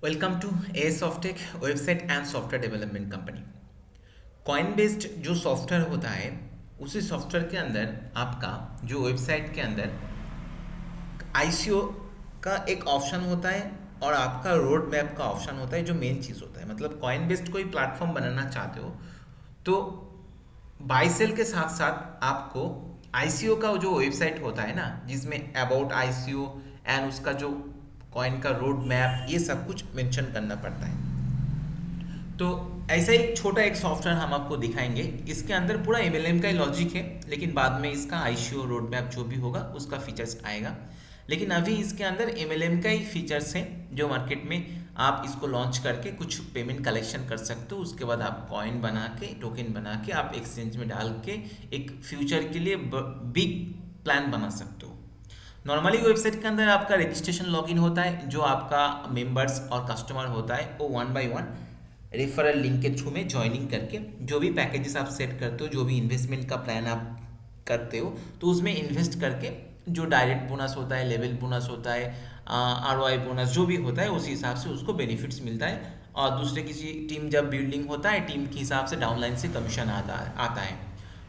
Welcome to A Softech website and software development company. Coin based जो software होता है उसी सॉफ्टवेयर के अंदर आपका जो वेबसाइट के अंदर आईसीओ का एक ऑप्शन होता है और आपका रोड मैप का ऑप्शन होता है जो मेन चीज़ होता है। मतलब कॉइन बेस्ड कोई प्लेटफॉर्म बनाना चाहते हो तो बाय सेल के साथ साथ आपको आईसीओ का जो वेबसाइट होता है ना, जिसमें अबाउट आईसीओ एंड उसका जो कॉइन का रोड मैप ये सब कुछ मेंशन करना पड़ता है। तो ऐसा ही छोटा एक सॉफ्टवेयर हम आपको दिखाएंगे। इसके अंदर पूरा एमएलएम का ही लॉजिक है, लेकिन बाद में इसका आईसीओ रोड मैप जो भी होगा उसका फीचर्स आएगा। लेकिन अभी इसके अंदर एमएलएम का ही फीचर्स हैं जो मार्केट में आप इसको लॉन्च करके कुछ पेमेंट कलेक्शन कर सकते हो। उसके बाद आप कॉइन बना के टोकन बना के आप एक्सचेंज में डाल के एक फ्यूचर के लिए बिग प्लान बना सकते हो। नॉर्मली वेबसाइट के अंदर आपका रजिस्ट्रेशन लॉगिन होता है, जो आपका मेंबर्स और कस्टमर होता है वो one by one referral link के थ्रू में ज्वाइनिंग करके जो भी पैकेजेस आप सेट करते हो, जो भी इन्वेस्टमेंट का प्लान आप करते हो, तो उसमें इन्वेस्ट करके जो डायरेक्ट बोनस होता है, लेवल बोनस होता है, आरओआई बोनस जो भी होता है उसी हिसाब से उसको बेनिफिट्स मिलता है। और दूसरे किसी टीम जब बिल्डिंग होता है, टीम के हिसाब से डाउनलाइन से कमीशन आता है।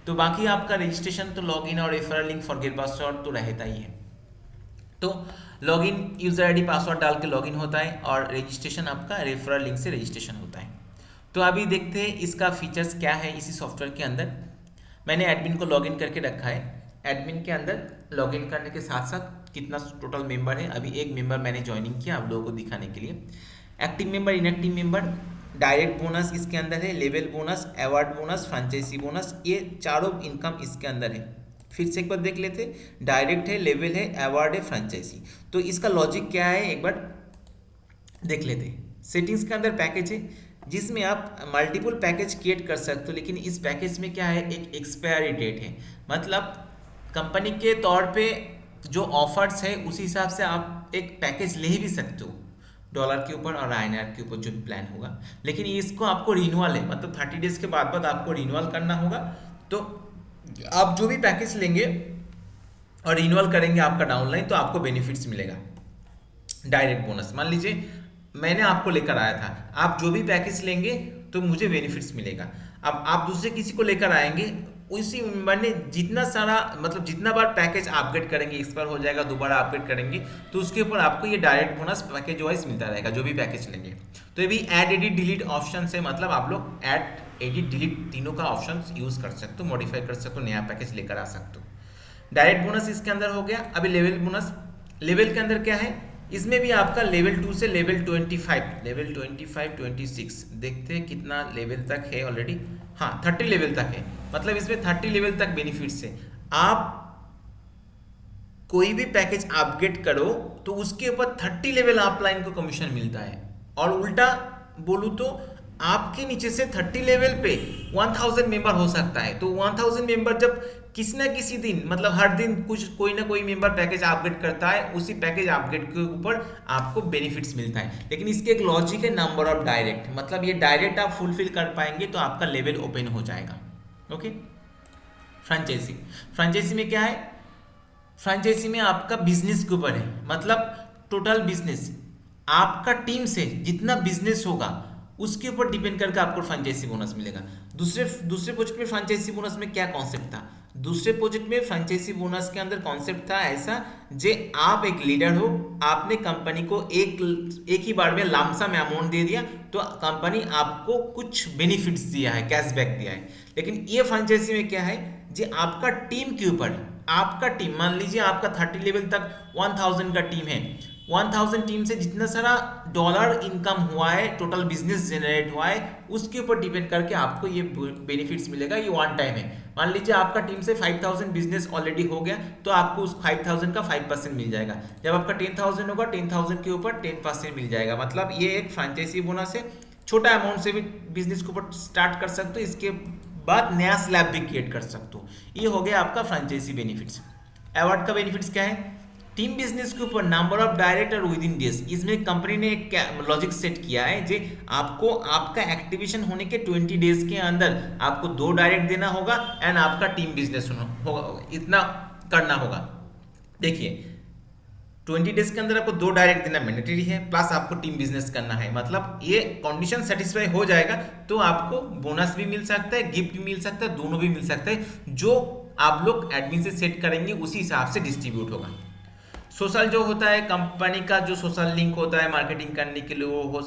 तो बाकी आपका रजिस्ट्रेशन तो लॉगिन और रेफरल लिंक फॉरगेट पासवर्ड तो रहता ही है। तो लॉगिन यूज़र आईडी पासवर्ड डाल के लॉगिन होता है और रजिस्ट्रेशन आपका रेफरल लिंक से रजिस्ट्रेशन होता है। तो अभी देखते हैं इसका फीचर्स क्या है इसी सॉफ्टवेयर के अंदर। मैंने एडमिन को लॉगिन करके रखा है। एडमिन के अंदर लॉगिन करने के साथ साथ कितना टोटल मेंबर है, अभी एक मेंबर मैंने ज्वाइनिंग किया आप लोगों को दिखाने के लिए। Active member, inactive member, direct bonus इसके अंदर है, level bonus, award bonus, franchise bonus, ये चारों इनकम इसके अंदर है। फिर से एक बार देख लेते, डायरेक्ट है, लेवल है, अवार्ड है, फ्रेंचाइजी। तो इसका लॉजिक क्या है एक बार देख लेते। सेटिंग्स के अंदर पैकेज है जिसमें आप मल्टीपल पैकेज क्रिएट कर सकते हो, लेकिन इस पैकेज में क्या है, एक एक्सपायरी डेट है। मतलब कंपनी के तौर पे जो ऑफर्स है उसी हिसाब से आप एक पैकेज ले ही भी सकते हो, डॉलर के ऊपर और आईएनआर के ऊपर जो भी प्लान होगा। लेकिन इसको आपको रिन्यूअल है, मतलब 30 डेज के बाद आपको रिन्यूअल करना होगा। तो आप जो भी पैकेज लेंगे और रिन्यूअल करेंगे आपका डाउनलाइन, तो आपको बेनिफिट्स मिलेगा। डायरेक्ट बोनस मान लीजिए मैंने आपको लेकर आया था, आप जो भी पैकेज लेंगे तो मुझे बेनिफिट्स मिलेगा। अब आप दूसरे किसी को लेकर आएंगे, उसी मेंबर ने जितना सारा मतलब जितना बार पैकेज अपग्रेड करेंगे, एक्सपायर हो जाएगा, दोबारा अपग्रेड करेंगे, तो उसके ऊपर आपको ये डायरेक्ट बोनस पैकेज वाइज मिलता रहेगा जो भी पैकेज लेंगे। तो ये भी ऐड एडिट डिलीट ऑप्शन से, मतलब आप लोग ऐड एडिट डिलीट तीनों का ऑप्शन यूज कर सकते हो, मॉडिफाई कर सकते हो, नया पैकेज लेकर आ सकते हो। डायरेक्ट बोनस इसके अंदर हो गया। अभी लेवल बोनस, लेवल के अंदर क्या है, इसमें भी आपका लेवल 2 से लेवल 25, लेवल 25 26 देखते हैं कितना लेवल तक है ऑलरेडी। हाँ 30 लेवल तक है, मतलब इसमें 30 लेवल तक बेनिफिट्स है। आप कोई भी पैकेज अपग्रेड करो तो उसके ऊपर 30 लेवल अपलाइन को कमीशन मिलता है। और उल्टा बोलूँ तो आपके नीचे से 30 लेवल पे 1000 मेंबर हो सकता है। तो 1000 मेंबर जब किसी ना किसी दिन, मतलब हर दिन कुछ कोई ना कोई मेंबर पैकेज अपग्रेड करता है, उसी पैकेज अपग्रेड के ऊपर आपको बेनिफिट्स मिलता है। लेकिन इसके एक लॉजिक है, नंबर ऑफ डायरेक्ट, मतलब ये डायरेक्ट आप फुलफिल कर पाएंगे तो आपका लेवल ओपन हो जाएगा। ओके। फ्रेंचाइजी, फ्रेंचाइजी में क्या है, फ्रेंचाइजी में आपका बिजनेस के ऊपर है, मतलब टोटल बिजनेस आपका टीम से जितना बिजनेस होगा उसके ऊपर डिपेंड करके आपको फ्रेंचाइजी बोनस मिलेगा। दूसरे प्रोजेक्ट में फ्रेंचाइजी बोनस में क्या कॉन्सेप्ट था, दूसरे प्रोजेक्ट में फ्रेंचाइजी बोनस के अंदर कॉन्सेप्ट था ऐसा, जे आप एक लीडर हो, आपने कंपनी को एक ही बार में लमसम अमाउंट दे दिया तो कंपनी आपको कुछ बेनिफिट्स दिया है, कैशबैक दिया है। लेकिन ये फ्रेंचाइजी में क्या है, जे आपका टीम के ऊपर, आपका टीम मान लीजिए आपका 30 लेवल तक 1000 का टीम है, 1000 टीम से जितना सारा डॉलर इनकम हुआ है, टोटल बिजनेस जनरेट हुआ है, उसके ऊपर डिपेंड करके आपको ये बेनिफिट्स मिलेगा। ये वन टाइम है। मान लीजिए आपका टीम से 5000 बिजनेस ऑलरेडी हो गया तो आपको उस 5000 का 5% मिल जाएगा। जब आपका 10,000 होगा 10,000 के ऊपर 10% मिल जाएगा। मतलब ये एक फ्रेंचाइजी बोनस है। छोटा अमाउंट से भी बिजनेस के ऊपर स्टार्ट कर सकते हो, इसके बाद नया स्लैब भी क्रिएट कर सकते हो। ये हो गया आपका फ्रेंचाइजी बेनिफिट्स। अवार्ड का बेनिफिट्स क्या है, टीम बिजनेस के ऊपर number of director with in days. इसमें कंपनी ने एक लॉजिक सेट किया है जे आपको आपका एक्टिवेशन होने के 20 डेज के अंदर आपको 2 डायरेक्ट देना होगा एंड आपका टीम बिजनेस होगा, इतना करना होगा। देखिए 20 डेज के अंदर आपको 2 डायरेक्ट देना मैंडेटरी है, प्लस आपको टीम बिजनेस करना है। मतलब ये कंडीशन सेटिस्फाई हो जाएगा तो आपको बोनस भी मिल सकता है, गिफ्ट भी मिल सकता है, दोनों भी मिल सकता है। जो आप लोग एडमिन से सेट करेंगे उसी हिसाब से डिस्ट्रीब्यूट होगा। सोशल जो होता है, कंपनी का जो सोशल लिंक होता है मार्केटिंग करने के लिए, वो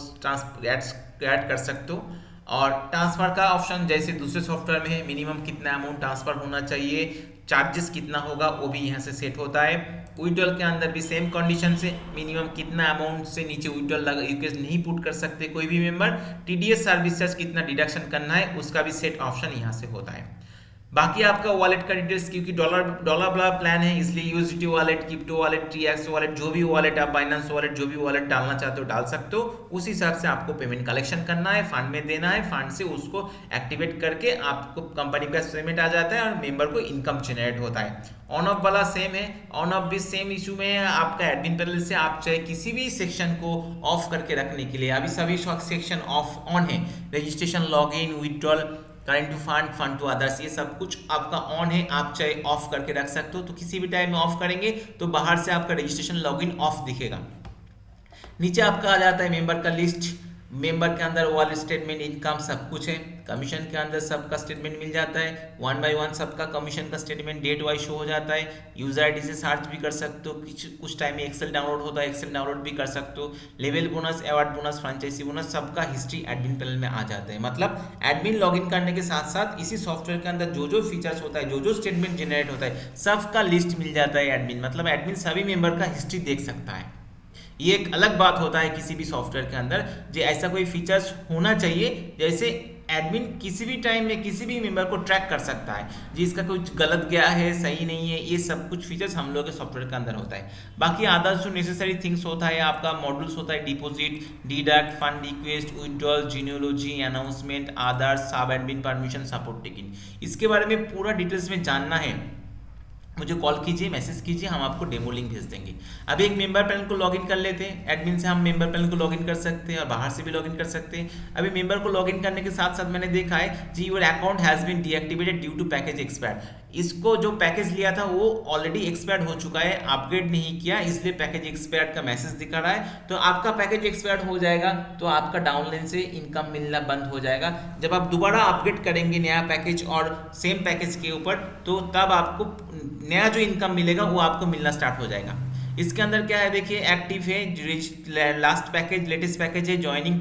ऐड कर सकते हो। और ट्रांसफर का ऑप्शन जैसे दूसरे सॉफ्टवेयर में है, मिनिमम कितना अमाउंट ट्रांसफर होना चाहिए, चार्जेस कितना होगा, वो भी यहाँ से सेट होता है। विड्रॉल के अंदर भी सेम कंडीशन से मिनिमम कितना अमाउंट से नीचे विड्रॉल रिक्वेस्ट नहीं पुट कर सकते कोई भी मेंबर। टीडीएस सर्विस चार्ज कितना डिडक्शन करना है उसका भी सेट ऑप्शन यहाँ से होता है। बाकी आपका वॉलेट का डिटेल्स, क्योंकि डॉलर वाला प्लान है इसलिए USDT wallet, crypto wallet, TX wallet, जो भी वॉलेट आप, बाइनेंस वॉलेट, जो भी वॉलेट डालना चाहते हो डाल सकते हो। उस हिसाब से आपको पेमेंट कलेक्शन करना है, फंड में देना है, फंड से उसको एक्टिवेट करके आपको कंपनी का पेमेंट आ जाता है और मेंबर को इनकम जनरेट होता है। ऑन ऑफ वाला सेम है, ऑन ऑफ भी सेम इशू में है आपका एडमिन पैनल से। आप चाहे किसी भी सेक्शन को ऑफ करके रखने के लिए, अभी सभी सेक्शन ऑफ ऑन है, registration, login, withdrawal, current to fund, fund to others, ये सब कुछ आपका ऑन है। आप चाहे ऑफ करके रख सकते हो, तो किसी भी टाइम में ऑफ करेंगे तो बाहर से आपका रजिस्ट्रेशन लॉगिन ऑफ दिखेगा। नीचे आपका आ जाता है मेंबर का लिस्ट, मेंबर के अंदर वॉलेट स्टेटमेंट, इनकम सब कुछ है। कमीशन के अंदर सबका स्टेटमेंट मिल जाता है, 1 बाय 1 सबका कमीशन का स्टेटमेंट डेट वाइज शो हो जाता है। यूजर आईडी से सर्च भी कर सकते हो, कुछ टाइम में एक्सेल डाउनलोड होता है, एक्सेल डाउनलोड भी कर सकते हो। Level bonus, award bonus, franchise bonus, सबका हिस्ट्री एडमिन पैनल में आ जाता है। मतलब एडमिन लॉगिन करने के साथ साथ इसी सॉफ्टवेयर के अंदर जो जो फीचर्स होता है, जो जो स्टेटमेंट जनरेट होता है, सबका लिस्ट मिल जाता है एडमिन। मतलब एडमिन सभी मेंबर का हिस्ट्री देख सकता है। ये एक अलग बात होता है किसी भी सॉफ्टवेयर के अंदर, जो ऐसा कोई फीचर्स होना चाहिए जैसे एडमिन किसी भी टाइम में किसी भी मेंबर को ट्रैक कर सकता है जी, इसका कुछ गलत गया है, सही नहीं है, ये सब कुछ फीचर्स हम लोग के सॉफ्टवेयर के अंदर होता है। बाकी अदर्स जो नेसेसरी थिंग्स होता है, आपका मॉड्यूल्स होता है, deposit, deduct, fund request, withdrawal, genealogy, announcement, others, सब एडमिन परमिशन, सपोर्ट टेकिंग, इसके बारे में पूरा डिटेल्स में जानना है मुझे कॉल कीजिए, मैसेज कीजिए, हम आपको डेमो लिंक भेज देंगे। अभी एक मेंबर पैनल को लॉगिन कर लेते हैं। एडमिन से हम मेंबर पैनल को लॉगिन कर सकते हैं और बाहर से भी लॉगिन कर सकते हैं। अभी मेंबर को लॉगिन करने के साथ साथ मैंने देखा है जी, your account has been deactivated due to package expire. इसको जो पैकेज लिया था वो ऑलरेडी एक्सपायर्ड हो चुका है, अपग्रेड नहीं किया, इसलिए पैकेज एक्सपायर्ड का मैसेज दिखा रहा है। तो आपका पैकेज एक्सपायर्ड हो जाएगा तो आपका डाउनलाइन से इनकम मिलना बंद हो जाएगा। जब आप दोबारा अपग्रेड करेंगे नया पैकेज और सेम पैकेज के ऊपर, तो तब आपको नया जो इनकम मिलेगा वो आपको मिलना स्टार्ट हो जाएगा। इसके अंदर क्या है देखिए, एक्टिव है, लास्ट पैकेज, लेटेस्ट पैकेज है, ज्वाइनिंग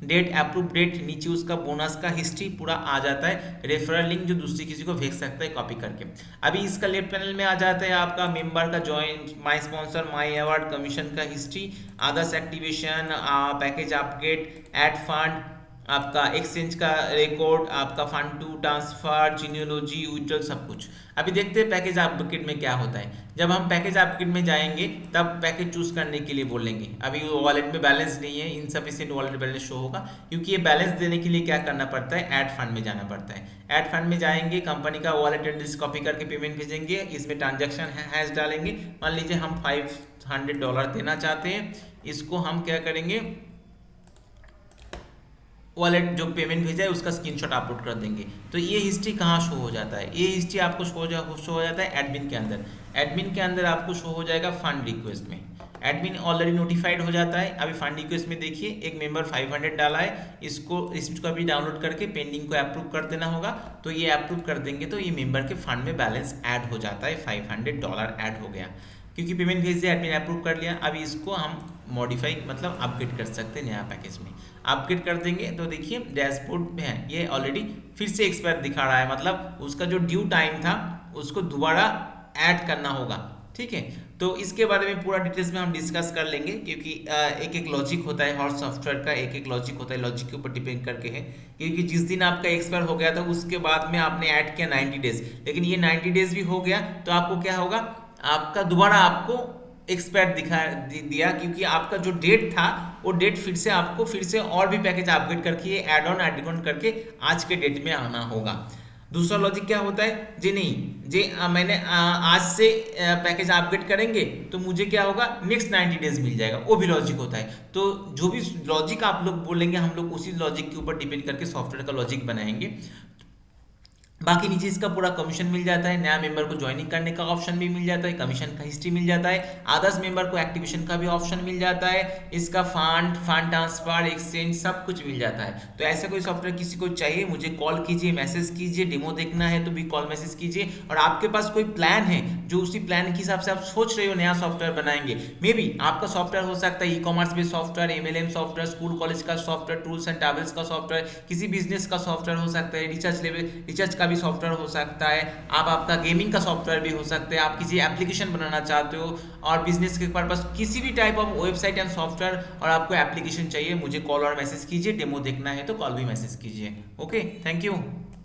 डेट, अप्रूव डेट, नीचे उसका बोनस का हिस्ट्री पूरा आ जाता है, रेफरल लिंक जो दूसरी किसी को भेज सकता है कॉपी करके। अभी इसका लेफ्ट पैनल में आ जाता है आपका मेंबर का join, my sponsor, my award, commission का history, others activation, package upgrade, add fund, आपका एक्सचेंज का रिकॉर्ड, आपका fund to transfer, genealogy, withdrawal, सब कुछ। अभी देखते हैं पैकेज अपग्रेड में क्या होता है। जब हम पैकेज अपग्रेड में जाएंगे तब पैकेज चूज करने के लिए बोलेंगे। अभी वॉलेट में बैलेंस नहीं है, इनसफिशिएंट वॉलेट बैलेंस शो होगा, क्योंकि ये बैलेंस देने के लिए क्या करना पड़ता है, ऐड फंड में जाना पड़ता है। ऐड फंड में जाएंगे, कंपनी का वॉलेट एड्रेस कॉपी करके पेमेंट भेजेंगे, इसमें ट्रांजेक्शन हैश डालेंगे। मान लीजिए हम $500 देना चाहते हैं, इसको हम क्या करेंगे, वॉलेट जो पेमेंट भेजा है उसका स्क्रीनशॉट अपलोड कर देंगे। तो ये हिस्ट्री कहाँ शो हो जाता है, ये हिस्ट्री आपको शो हो जाता है एडमिन के अंदर। एडमिन के अंदर आपको शो हो जाएगा फंड रिक्वेस्ट में। एडमिन ऑलरेडी नोटिफाइड हो जाता है। अभी फंड रिक्वेस्ट में देखिए एक मेंबर 500 डाला है, इसको भी डाउनलोड करके पेंडिंग को अप्रूव कर देना होगा। तो ये अप्रूव कर देंगे तो ये मेंबर के फंड में बैलेंस ऐड हो जाता है, $500 ऐड हो गया, क्योंकि पेमेंट भेज दिया, एडमिन अप्रूव कर लिया। अभी इसको हम मॉडिफाई मतलब अपग्रेड कर सकते हैं नया पैकेज में। अपग्रेड कर देंगे तो देखिए डैशबोर्ड में है, ये ऑलरेडी फिर से एक्सपायर दिखा रहा है, मतलब उसका जो ड्यू टाइम था उसको दोबारा ऐड करना होगा। ठीक है, तो इसके बारे में पूरा डिटेल्स में हम डिस्कस कर लेंगे, क्योंकि एक एक लॉजिक होता है, हर सॉफ्टवेयर का एक एक लॉजिक होता है, लॉजिक के ऊपर डिपेंड करके है। क्योंकि जिस दिन आपका एक्सपायर हो गया था उसके बाद में आपने ऐड किया 90 डेज, लेकिन ये 90 डेज भी हो गया तो आपको क्या होगा, आपका दोबारा आपको एक्सपायर दिया, क्योंकि आपका जो डेट था वो डेट फिर से आपको फिर से और भी पैकेज अपग्रेड करके ऐड ऑन करके आज के डेट में आना होगा। दूसरा लॉजिक क्या होता है जी, नहीं जी मैंने आज से पैकेज अपग्रेड करेंगे तो मुझे क्या होगा, नेक्स्ट 90 डेज मिल जाएगा, वो भी लॉजिक होता है। तो जो भी लॉजिक आप लोग बोलेंगे हम लोग उसी लॉजिक के ऊपर डिपेंड करके सॉफ्टवेयर का लॉजिक बनाएंगे। बाकी नीचे इसका पूरा कमीशन मिल जाता है, नया मेंबर को ज्वाइनिंग करने का ऑप्शन भी मिल जाता है, कमीशन का हिस्ट्री मिल जाता है, आदर्स मेंबर को एक्टिवेशन का भी ऑप्शन मिल जाता है, इसका फंड ट्रांसफर एक्सचेंज सब कुछ मिल जाता है। तो ऐसा कोई सॉफ्टवेयर किसी को चाहिए मुझे कॉल कीजिए, मैसेज कीजिए, डेमो देखना है तो भी कॉल मैसेज कीजिए। और आपके पास कोई प्लान है जो उसी प्लान के हिसाब से आप सोच रहे हो नया सॉफ्टवेयर बनाएंगे, मे बी आपका सॉफ्टवेयर हो सकता है e commerce based software, MLM software, school college का सॉफ्टवेयर, टूल्स एंड ट्रैवल्स का सॉफ्टवेयर, किसी बिजनेस का सॉफ्टवेयर हो सकता है, रिसर्च का भी सॉफ्टवेयर हो सकता है, आप आपका गेमिंग का सॉफ्टवेयर भी हो सकता है, आप किसी एप्लीकेशन बनाना चाहते हो और बिजनेस के पर्पस किसी भी type of website and software और आपको एप्लीकेशन चाहिए, मुझे कॉल और मैसेज कीजिए, डेमो देखना है तो कॉल भी मैसेज कीजिए। Okay, thank you.